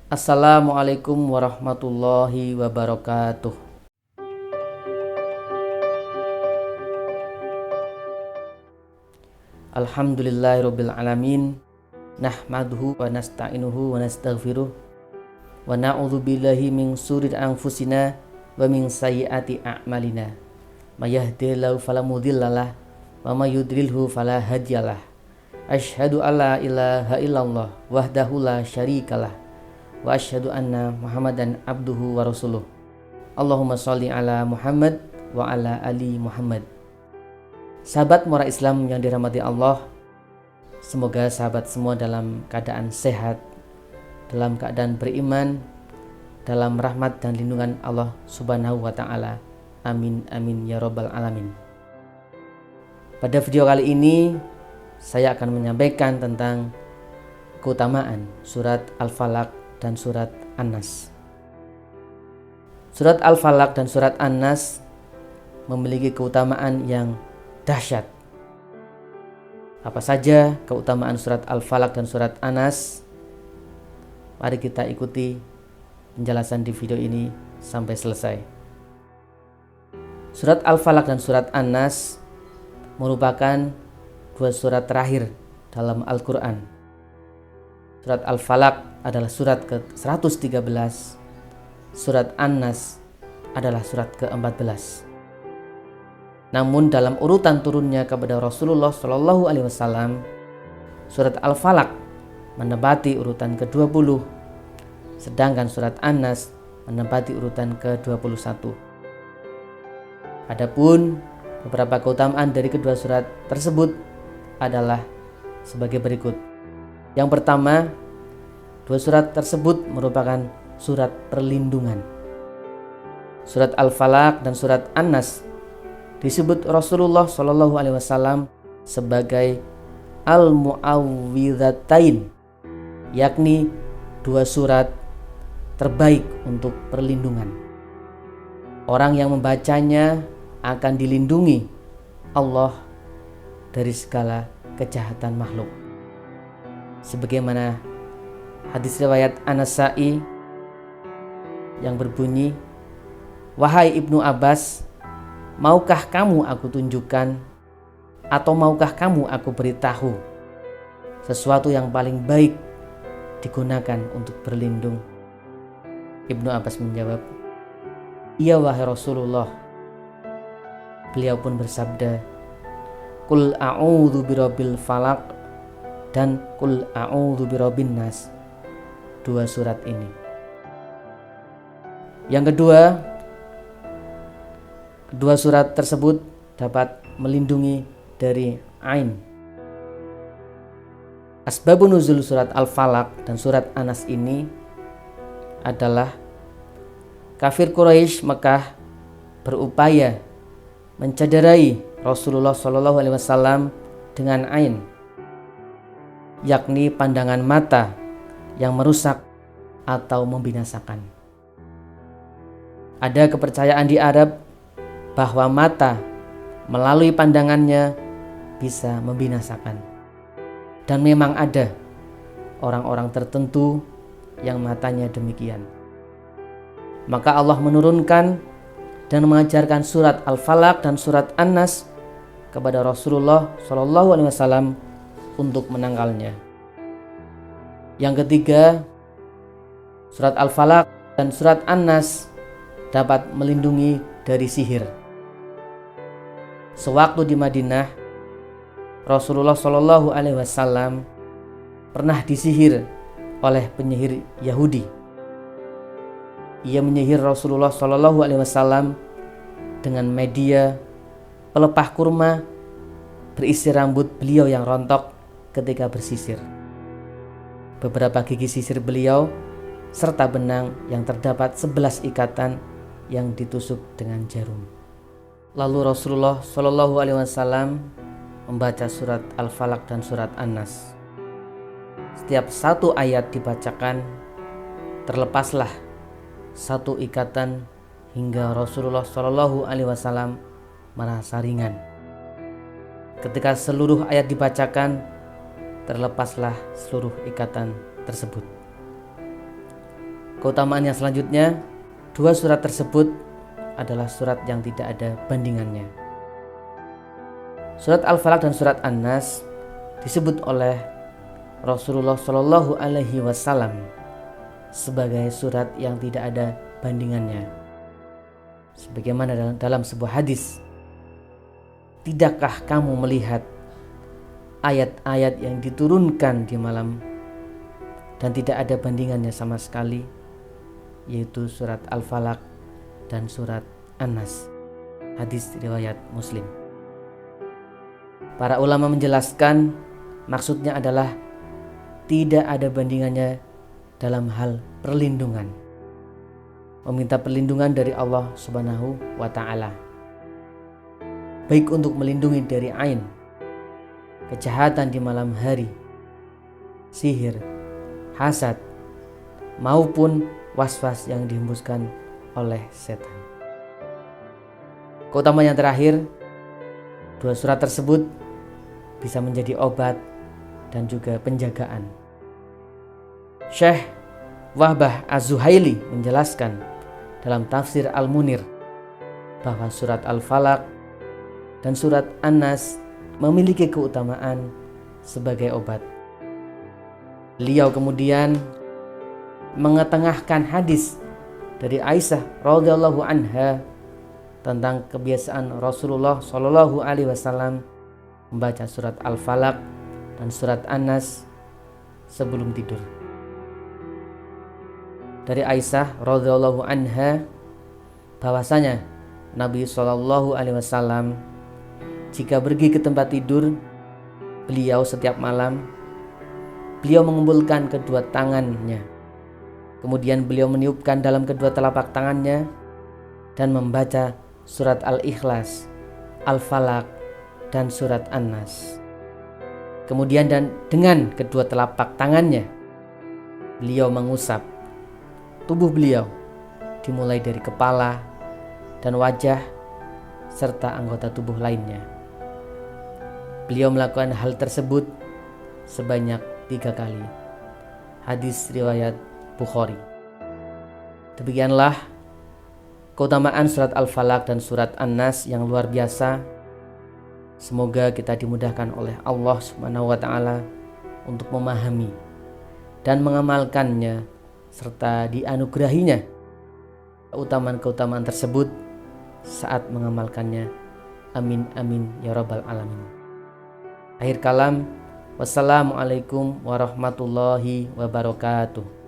Assalamualaikum warahmatullahi wabarakatuh. Alhamdulillahirabbil alamin. Nahmaduhu wa nasta'inuhu wa nastaghfiruh. Wa na'udzu billahi min syururi anfusina wa min sayyiati a'malina. May yahdihillahu fala mudhillalah wa may yudlilhu fala hadiyalah. Asyhadu alla ilaha illallah wahdahu la syarikalah wa asyhadu anna Muhammadan abduhu wa rasuluh. Allahumma sholli ala Muhammad wa ala ali Muhammad. Sahabat Muara Islam yang dirahmati Allah, semoga sahabat semua dalam keadaan sehat, dalam keadaan beriman, dalam rahmat dan lindungan Allah Subhanahu wa taala. Amin amin ya rabbal alamin. Pada video kali ini saya akan menyampaikan tentang keutamaan surat Al-Falaq dan surat An-Nas. Surat Al-Falaq dan surat An-Nas memiliki keutamaan yang dahsyat. Apa saja keutamaan surat Al-Falaq dan surat An-Nas? Mari kita ikuti penjelasan di video ini sampai selesai. Surat Al-Falaq dan surat An-Nas merupakan dua surat terakhir dalam Al-Quran. Surat Al-Falaq adalah surat ke-113, surat An-Nas adalah surat ke-14. Namun dalam urutan turunnya kepada Rasulullah Shallallahu Alaihi Wasallam, surat Al-Falaq menempati urutan ke-20, sedangkan surat An-Nas menempati urutan ke-21. Adapun beberapa keutamaan dari kedua surat tersebut adalah sebagai berikut. Yang pertama, dua surat tersebut merupakan surat perlindungan. Surat Al-Falaq dan surat An-Nas disebut Rasulullah Shallallahu Alaihi Wasallam sebagai Al-Mu'awwidhatain, yakni dua surat terbaik untuk perlindungan. Orang yang membacanya akan dilindungi Allah dari segala kejahatan makhluk. Sebagaimana hadis riwayat An-Nasa'i yang berbunyi, "Wahai Ibnu Abbas, maukah kamu aku tunjukkan atau maukah kamu aku beritahu sesuatu yang paling baik digunakan untuk berlindung?" Ibnu Abbas menjawab, "Iya wahai Rasulullah." Beliau pun bersabda, "Qul a'udzu birabbil falaq dan Qul a'udzu birabbin nas." Dua surat ini. Yang kedua surat tersebut dapat melindungi dari ain. Asbabun nuzul surat Al-Falaq dan surat An-Nas ini adalah kafir Quraisy Mekah berupaya mencederai Rasulullah Shallallahu Alaihi Wasallam dengan ain, yakni pandangan mata yang merusak atau membinasakan. Ada kepercayaan di Arab bahwa mata melalui pandangannya bisa membinasakan. Dan memang ada orang-orang tertentu yang matanya demikian. Maka Allah menurunkan dan mengajarkan surat Al-Falaq dan surat An-Nas kepada Rasulullah Shallallahu Alaihi Wasallam untuk menangkalnya. Yang ketiga, surat Al-Falaq dan surat An-Nas dapat melindungi dari sihir. Sewaktu di Madinah, Rasulullah Shallallahu Alaihi Wasallam pernah disihir oleh penyihir Yahudi. Ia menyihir Rasulullah Shallallahu Alaihi Wasallam dengan media pelepah kurma berisi rambut beliau yang rontok ketika bersisir, beberapa gigi sisir beliau, serta benang yang terdapat 11 ikatan yang ditusuk dengan jarum. Lalu Rasulullah Shallallahu Alaihi Wasallam membaca surat Al-Falaq dan surat An-Nas. Setiap satu ayat dibacakan, terlepaslah satu ikatan hingga Rasulullah Shallallahu Alaihi Wasallam merasa ringan. Ketika seluruh ayat dibacakan, terlepaslah seluruh ikatan tersebut. Keutamaan yang selanjutnya, dua surat tersebut adalah surat yang tidak ada bandingannya. Surat Al-Falaq dan surat An-Nas disebut oleh Rasulullah Shallallahu Alaihi Wasallam sebagai surat yang tidak ada bandingannya. Sebagaimana dalam sebuah hadis, tidakkah kamu melihat ayat-ayat yang diturunkan di malam dan tidak ada bandingannya sama sekali, yaitu surat Al-Falaq dan surat An-Nas. Hadis riwayat Muslim. Para ulama menjelaskan maksudnya adalah tidak ada bandingannya dalam hal perlindungan. Meminta perlindungan dari Allah Subhanahu wa ta'ala, baik untuk melindungi dari ain, kejahatan di malam hari, sihir, hasad, maupun was-was yang dihembuskan oleh setan. Keutamaan yang terakhir, dua surat tersebut bisa menjadi obat dan juga penjagaan. Syekh Wahbah Az-Zuhaili menjelaskan dalam tafsir Al-Munir bahwa surat Al-Falaq dan surat An-Nas memiliki keutamaan sebagai obat. Beliau kemudian mengetengahkan hadis dari Aisyah radhiyallahu anha tentang kebiasaan Rasulullah Shallallahu Alaihi Wasallam membaca surat Al-Falaq dan surat An-Nas sebelum tidur. Dari Aisyah radhiyallahu anha bahwasanya Nabi Shallallahu Alaihi Wasallam jika pergi ke tempat tidur beliau setiap malam, beliau mengumpulkan kedua tangannya, kemudian beliau meniupkan dalam kedua telapak tangannya dan membaca surat Al-Ikhlas, Al-Falaq dan surat An-Nas. Kemudian dan dengan kedua telapak tangannya beliau mengusap tubuh beliau, dimulai dari kepala dan wajah serta anggota tubuh lainnya. Beliau melakukan hal tersebut sebanyak 3 kali. Hadis riwayat Bukhari. Demikianlah keutamaan surat Al-Falaq dan surat An-Nas yang luar biasa. Semoga kita dimudahkan oleh Allah Subhanahu wa ta'ala untuk memahami dan mengamalkannya serta dianugerahinya keutamaan-keutamaan tersebut saat mengamalkannya. Amin amin ya rabbal alamin. Akhir kalam, wassalamualaikum warahmatullahi wabarakatuh.